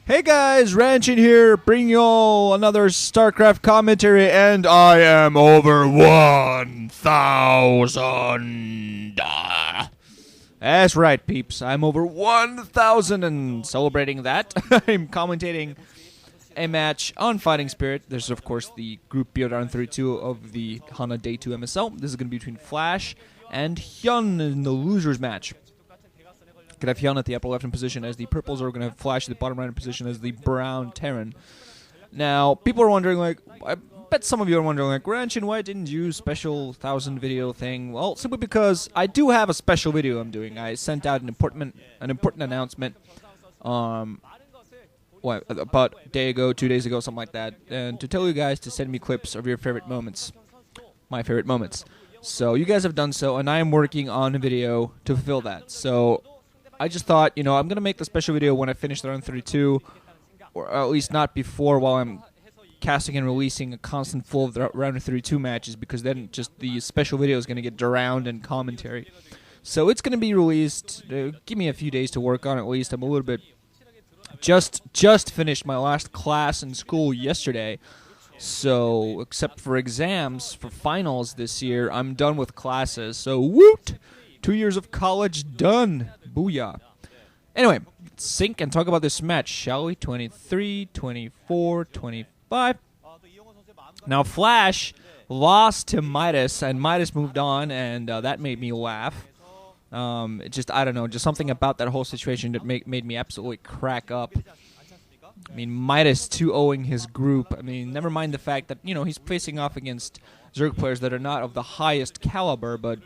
Hey guys, Ranchin here, bringing y'all another StarCraft commentary, and I am over 1,000. That's right, peeps, I'm over 1,000, and celebrating that, I'm commentating a match on Fighting Spirit. There's, of course, the Group B Ro32 of the Hana Daetoo MSL. This is going to be between Flash and HyuN in the losers match. Could have HyuN at the upper left-hand position as the purples, are going to have Flash at the bottom right-hand position as the brown terran. Now, people are wondering, like, I bet some of you are wondering, like, Ranchin, why didn't you special 1,000 video thing? Well, simply because I do have a special video I'm doing. I sent out an important announcement, about a day ago, 2 days ago, something like that, and to tell you guys to send me clips of your favorite moments, my favorite moments. So you guys have done so, and I am working on a video to fulfill that. So I just thought, you know, I'm going to make the special video when I finish the Ro32, or at least not before, while I'm casting and releasing a constant flow of the Ro32 matches, because then just the special video is going to get drowned in commentary. So it's going to be released. Give me a few days to work on it, at least. I'm a little bit... Just finished my last class in school yesterday. So, except for exams, for finals this year, I'm done with classes. So, woot! 2 years of college done. Booyah. Anyway, let's sync and talk about this match, shall we? 23, 24, 25. Now, Flash lost to Midas, and Midas moved on, and that made me laugh. It just, I don't know, just something about that whole situation that made me absolutely crack up. I mean, Midas 2-0ing his group. I mean, never mind the fact that, you know, he's facing off against Zerg players that are not of the highest caliber, but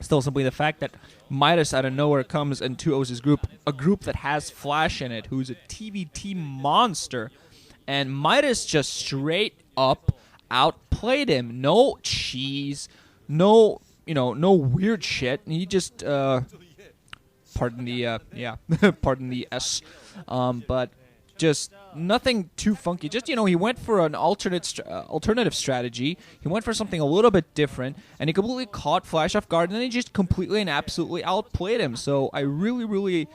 still simply the fact that Midas out of nowhere comes and 2-0s his group, a group that has Flash in it, who's a TVT monster, and Midas just straight up outplayed him. No cheese, no, you know, no weird shit. He just, pardon the, pardon the S, but just nothing too funky. Just, you know, he went for an alternative strategy. He went for something a little bit different, and he completely caught Flash off guard, and then he just completely and absolutely outplayed him. So I really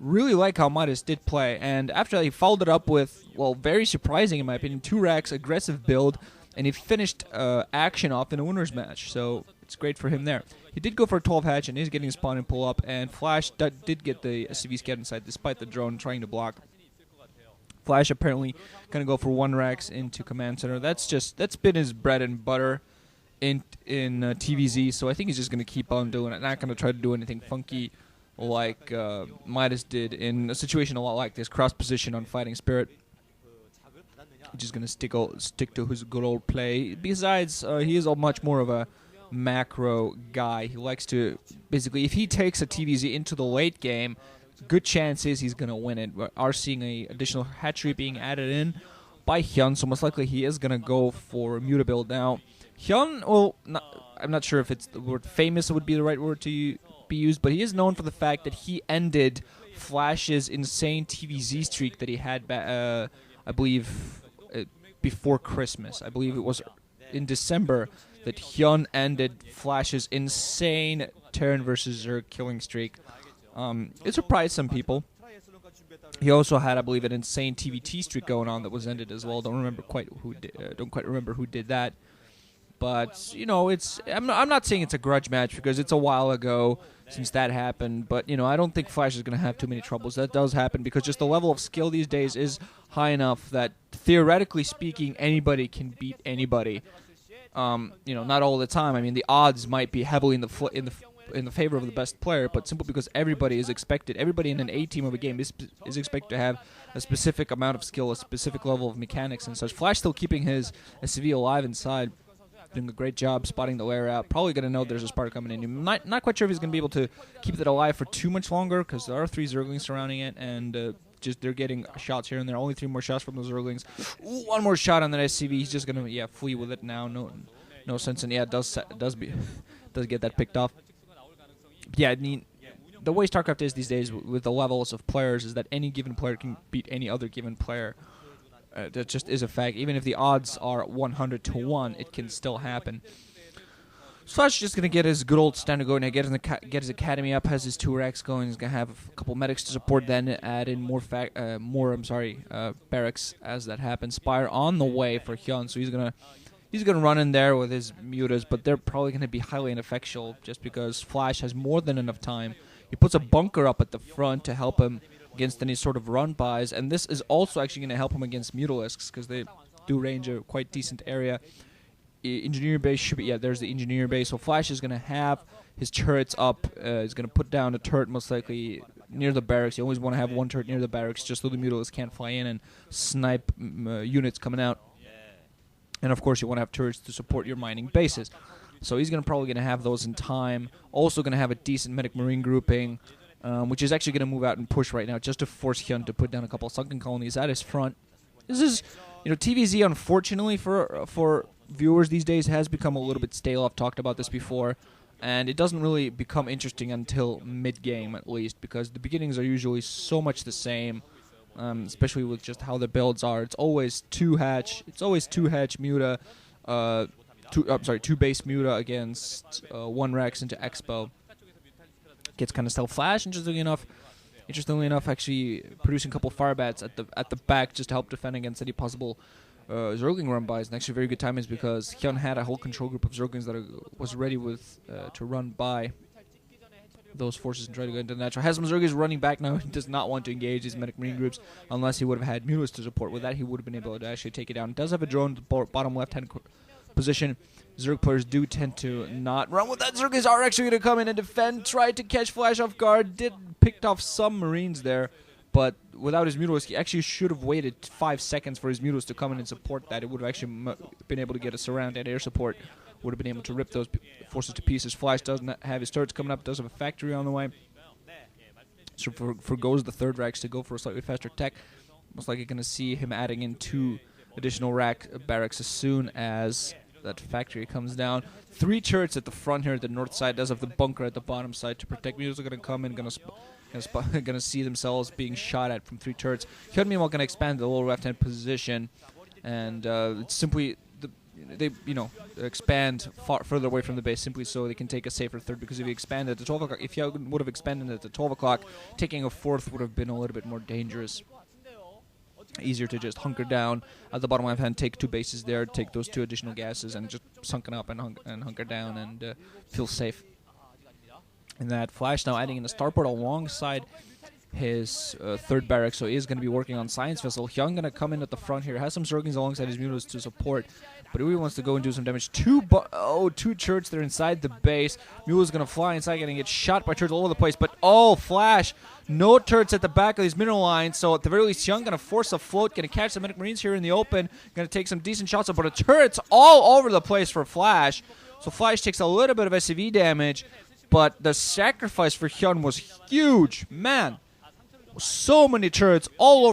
like how Midas did play. And after that, he followed it up with, well, very surprising in my opinion, 2 racks, aggressive build, and he finished action off in a winner's match. So it's great for him there. He did go for a 12 hatch, and he's getting a spawn and pull up, and Flash did get the SCV scared inside despite the drone trying to block. Flash apparently going to go for 1 racks into command center. That's been his bread and butter in TVZ, so I think he's just going to keep on doing it. Not going to try to do anything funky like Midas did in a situation a lot like this, cross position on Fighting Spirit. He's just going to stick to his good old play. Besides, he is much more of a macro guy. He likes to, basically, if he takes a TVZ into the late game, good chance is he's going to win it. We are seeing an additional hatchery being added in by HyuN, so most likely he is going to go for a Muta build. Now, HyuN, well, I'm not sure if it's the word famous would be the right word to be used, but he is known for the fact that he ended Flash's insane TVZ streak that he had, I believe, before Christmas. I believe it was in December that HyuN ended Flash's insane Terran versus Zerg killing streak. It surprised some people. He also had, I believe, an insane TVT streak going on that was ended as well. Don't quite remember who did that. But you know, I'm not saying it's a grudge match because it's a while ago since that happened. But you know, I don't think Flash is going to have too many troubles. That does happen because just the level of skill these days is high enough that theoretically speaking, anybody can beat anybody. You know, not all the time. I mean, the odds might be heavily in the favor of the best player, but simply because everybody in an A team of a game is expected to have a specific amount of skill, a specific level of mechanics and such. Flash still keeping his SV alive inside, doing a great job spotting the lair out. Probably going to know there's a Sparta coming in. I'm not quite sure if he's going to be able to keep that alive for too much longer because there are 3 Zerglings surrounding it, and just they're getting shots here and there. Only 3 more shots from those Zerglings. Ooh, 1 more shot on that SCV. He's just going to flee with it now. No sense in it does get that picked off. Yeah, I mean, the way StarCraft is these days with the levels of players is that any given player can beat any other given player. That just is a fact. Even if the odds are 100 to 1, it can still happen. Flash is just going to get his good old standard going, get his academy up, has his 2 racks going. He's going to have a couple medics to support, then add in more barracks as that happens. Spire on the way for HyuN, so he's gonna run in there with his mutas, but they're probably going to be highly ineffectual just because Flash has more than enough time. He puts a bunker up at the front to help him against any sort of run-bys, and this is also actually going to help him against Mutalisks because they do range a quite decent area. Engineer base should be, yeah, there's the engineer base. So Flash is going to have his turrets up. He's going to put down a turret most likely near the barracks. You always want to have one turret near the barracks just so the Mutalisks can't fly in and snipe units coming out. And of course you want to have turrets to support your mining bases. So he's probably going to have those in time. Also going to have a decent medic marine grouping, which is actually going to move out and push right now just to force HyuN to put down a couple of sunken colonies at his front. This is, TVZ unfortunately for viewers these days has become a little bit stale. I've talked about this before, and it doesn't really become interesting until mid-game at least, because the beginnings are usually so much the same, especially with just how the builds are. It's always 2 hatch muta, 2 base muta against 1 Rex into Expo. Gets kind of stealth flash, interestingly enough, actually producing a couple firebats at the back just to help defend against any possible Zergling run-bys. And actually very good timings because HyuN had a whole control group of Zerglings that was ready to run by those forces and try to go into the natural. Has some Zerglings running back now. He does not want to engage these medic marine groups unless he would have had Mutas to support. With that, he would have been able to actually take it down. Does have a drone at the bottom left-hand position. Zerg players do tend to not run with that. Zerglings are actually going to come in and defend, try to catch Flash off guard. Picked off some Marines there, but without his Mutalisk, he actually should have waited 5 seconds for his Mutalisk to come in and support that. It would have actually been able to get a surround and air support. Would have been able to rip those forces to pieces. Flash doesn't have his turrets coming up, does have a factory on the way. So forgoes the 3rd racks to go for a slightly faster tech. Most likely going to see him adding in 2 additional barracks as soon as that factory comes down. 3 turrets at the front here at the north side. Does have the bunker at the bottom side to protect. Mutas are going to come in, going to see themselves being shot at from 3 turrets. HyuN meanwhile going to expand the lower left-hand position, and it's simply they expand further away from the base simply so they can take a safer 3rd, because if you expand at the 12 o'clock, if you would have expanded at the 12 o'clock, taking a 4th would have been a little bit more dangerous. Easier to just hunker down at the bottom left hand, take 2 bases there, take those 2 additional gases, and just sunken up and hunker down and feel safe. And that Flash now adding in a starport alongside his 3rd barrack, so he is going to be working on Science Vessel. HyuN going to come in at the front here, has some Zerglings alongside his Mutas to support, but he really wants to go and do some damage. 2 turrets there inside the base. Mula's going to fly inside, getting get shot by turrets all over the place, but Flash, no turrets at the back of these mineral lines, so at the very least, HyuN going to force a float, going to catch the Medic Marines here in the open, going to take some decent shots up, but the turrets all over the place for Flash, so Flash takes a little bit of SCV damage, but the sacrifice for HyuN was huge. Man, so many turrets all over.